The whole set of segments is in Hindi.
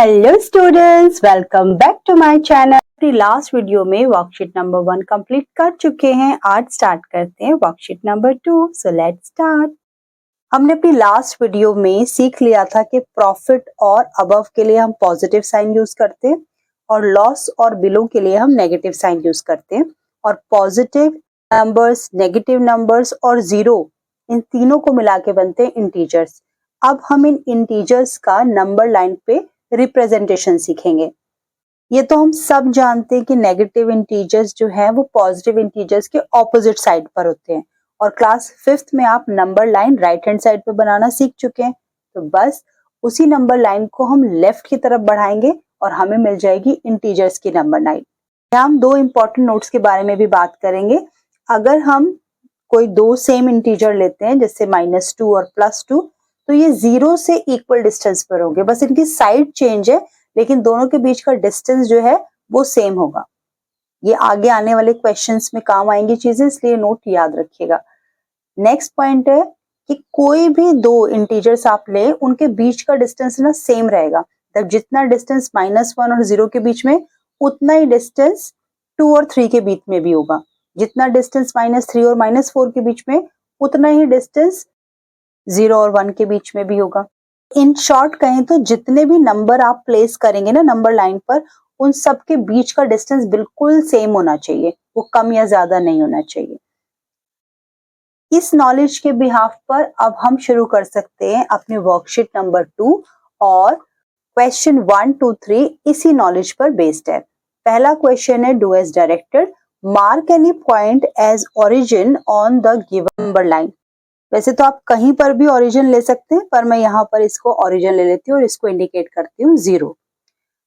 Hello students, welcome back to my channel. अपनी लास्ट वीडियो में वर्कशीट नंबर 1 कंप्लीट कर चुके हैं। आज स्टार्ट करते हैं worksheet number 2। So let's start. हमने अपनी लास्ट वीडियो में सीख लिया था कि प्रॉफिट और अबव के लिए हम पॉजिटिव साइन यूज करते हैं और लॉस और बिलो के लिए हम नेगेटिव साइन यूज करते हैं। और पॉजिटिव नंबर्स, नेगेटिव नंबर्स और जीरो, इन तीनों को मिला के बनते हैं इंटीजर्स। अब हम इन इंटीजर्स का नंबर लाइन पे रिप्रेजेंटेशन सीखेंगे। ये तो हम सब जानते हैं कि नेगेटिव इंटीजर्स जो है वो पॉजिटिव इंटीजर्स के ऑपोजिट साइड पर होते हैं। और क्लास 5th में आप number line right hand side पे बनाना सीख चुके हैं। तो बस उसी नंबर लाइन को हम लेफ्ट की तरफ बढ़ाएंगे और हमें मिल जाएगी इंटीजर्स की नंबर लाइन। यहाँ हम दो इंपॉर्टेंट नोट्स के बारे में भी बात करेंगे। अगर हम कोई दो सेम इंटीजर लेते हैं जैसे -2 और +2, तो ये 0 से इक्वल डिस्टेंस पर होंगे, बस इनकी साइड चेंज है लेकिन दोनों के बीच का डिस्टेंस जो है वो सेम होगा। ये आगे आने वाले क्वेश्चंस में काम आएंगी चीजें, इसलिए नोट याद रखिएगा। नेक्स्ट पॉइंट है कि कोई भी दो इंटीजर्स आप ले, उनके बीच का डिस्टेंस ना सेम रहेगा। तब जितना डिस्टेंस -1 और 0 के बीच में, उतना ही डिस्टेंस 2 और 3 के बीच में भी होगा। जितना डिस्टेंस -3 और -4 के बीच में, उतना ही डिस्टेंस 0 और 1 के बीच में भी होगा। इन शॉर्ट कहें तो जितने भी नंबर आप प्लेस करेंगे ना नंबर लाइन पर, उन सब के बीच का डिस्टेंस बिल्कुल सेम होना चाहिए, वो कम या ज्यादा नहीं होना चाहिए। इस नॉलेज के बिहाफ पर अब हम शुरू कर सकते हैं अपने वर्कशीट नंबर 2 और क्वेश्चन 1, 2, 3 इसी नॉलेज पर बेस्ड है। पहला क्वेश्चन है do as directed, mark any point as origin on the given number line. वैसे तो आप कहीं पर भी ओरिजिन ले सकते हैं, पर मैं यहाँ पर इसको ओरिजिन ले लेती हूँ और इसको इंडिकेट करती हूँ 0।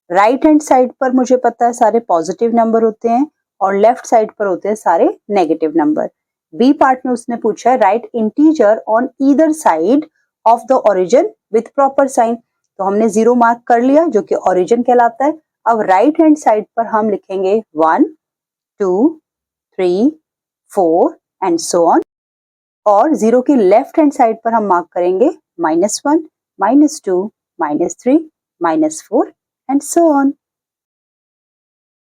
राइट हैंड साइड पर मुझे पता है सारे पॉजिटिव नंबर होते हैं और लेफ्ट साइड पर होते हैं सारे नेगेटिव नंबर। बी पार्ट में उसने पूछा है write integer on either side of the origin with proper sign. तो हमने 0 मार्क कर लिया जो कि ओरिजिन कहलाता है। अब राइट हैंड साइड पर हम लिखेंगे 1, 2, 3, 4 एंड सो ऑन। और 0 की लेफ्ट हैंड साइड पर हम मार्क करेंगे -1, -2, -3, -4 and so on.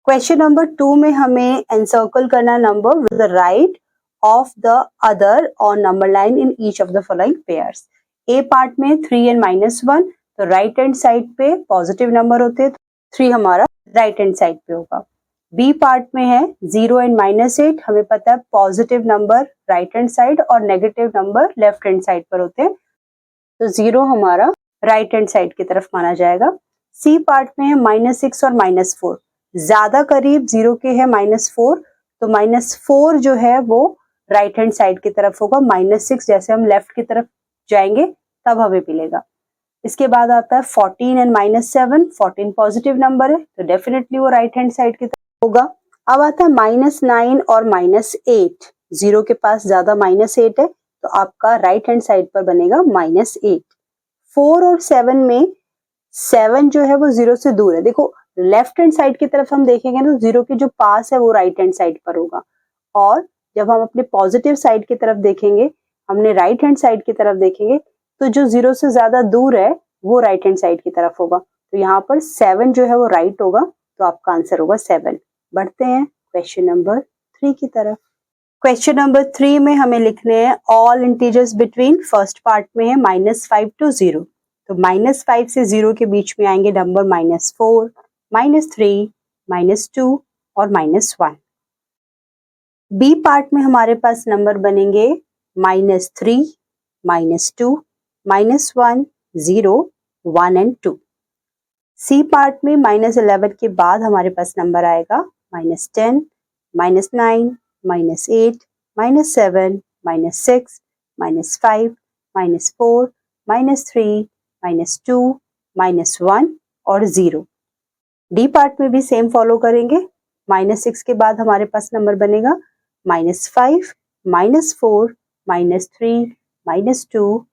Question number 2 में हमें एनसर्कल करना number with the right of the other on number line in each of the following pairs. A part में 3 एंड -1, तो राइट हैंड साइड पे पॉजिटिव नंबर होते हैं, 3 हमारा राइट हैंड साइड पे होगा। बी पार्ट में है 0 एंड -8, हमें पता है positive number right hand side और negative number left hand side पर होते हैं, तो 0 हमारा राइट हैंड साइड की तरफ माना जाएगा। सी पार्ट में है -6 और -4, ज्यादा करीब 0 के है -4, तो -4 जो है वो राइट हैंड साइड की तरफ होगा। -6 जैसे हम लेफ्ट की तरफ जाएंगे तब हमें मिलेगा। इसके बाद आता है 14 एंड -7, 14 पॉजिटिव नंबर है तो डेफिनेटली वो राइट हैंड साइड की तरफ होगा। अब आता है -9 और -8, 0 के पास ज्यादा -8 है तो आपका राइट हैंड साइड पर बनेगा -8। 4 और 7 में 7 जो है वो 0 से दूर है। देखो लेफ्ट हैंड साइड की तरफ हम देखेंगे तो 0 के जो पास है वो राइट हैंड साइड पर होगा, और जब हम अपने पॉजिटिव साइड की तरफ देखेंगे, हमने राइट हैंड साइड की तरफ देखेंगे, तो जो 0 से ज्यादा दूर है वो राइट हैंड साइड की तरफ होगा। तो यहाँ पर 7 जो है वो राइट होगा, तो आपका आंसर होगा 7। बढ़ते हैं क्वेश्चन नंबर 3 की तरफ। क्वेश्चन नंबर 3 में हमें लिखने हैं all integers between. First part में है -5 to 0, तो -5 से 0 के बीच में आएंगे नंबर -4, -3, -2 और -1। बी पार्ट में हमारे पास नंबर बनेंगे -3, -2, -1, 0, 1 एंड 2। सी पार्ट में -11 के बाद हमारे पास नंबर आएगा -10, -9, -8, -7, -6, -5, -4, -3, -2, -1 और 0। डी पार्ट में भी सेम फॉलो करेंगे। -6 के बाद हमारे पास नंबर बनेगा -5, -4, -3, -2।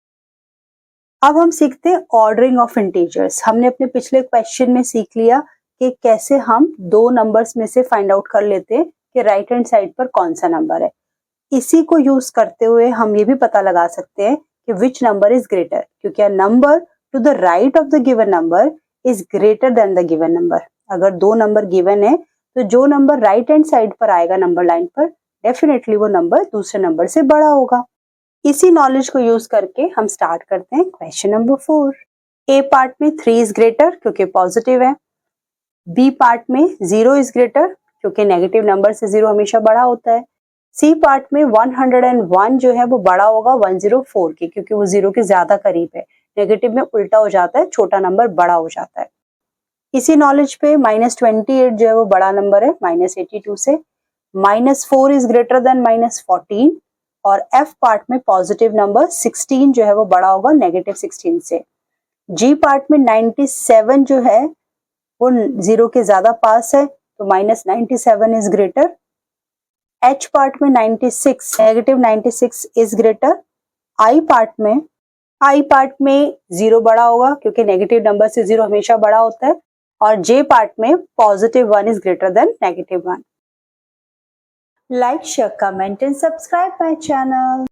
अब हम सीखते हैं ऑर्डरिंग ऑफ इंटीजर्स। हमने अपने पिछले क्वेश्चन में सीख लिया कि कैसे हम दो नंबर्स में से फाइंड आउट कर लेते हैं कि राइट हैंड साइड पर कौन सा नंबर है। इसी को यूज करते हुए हम ये भी पता लगा सकते हैं कि विच नंबर इज ग्रेटर, क्योंकि a number two the right of the given number is greater than the given number. अगर दो नंबर गिवन है तो जो नंबर राइट हैंड साइड पर आएगा नंबर लाइन पर, डेफिनेटली वो नंबर दूसरे नंबर से बड़ा होगा। इसी नॉलेज को यूज करके हम स्टार्ट करते हैं क्वेश्चन नंबर 4। ए पार्ट में 3 इज ग्रेटर क्योंकि पॉजिटिव है। बी पार्ट में 0 इज ग्रेटर क्योंकि नेगेटिव नंबर से 0 हमेशा बड़ा होता है। सी पार्ट में 101 जो है वो बड़ा होगा 104 के, क्योंकि वो 0 के ज्यादा करीब है। नेगेटिव में उल्टा हो जाता है, छोटा नंबर बड़ा हो जाता है। इसी नॉलेज पे -28 जो है वो बड़ा नंबर है -82 से। -4 इज ग्रेटर देन -14 और एफ पार्ट में पॉजिटिव नंबर 16 जो है वो बड़ा होगा -16 से। जी पार्ट में 97 जो है वो 0 के ज्यादा पास है तो -97 इज ग्रेटर। एच पार्ट में 96 -96 इज ग्रेटर। आई पार्ट में 0 बड़ा होगा क्योंकि नेगेटिव नंबर से 0 हमेशा बड़ा होता है। और जे पार्ट में +1 is greater than -1। Like, share, comment and subscribe my channel.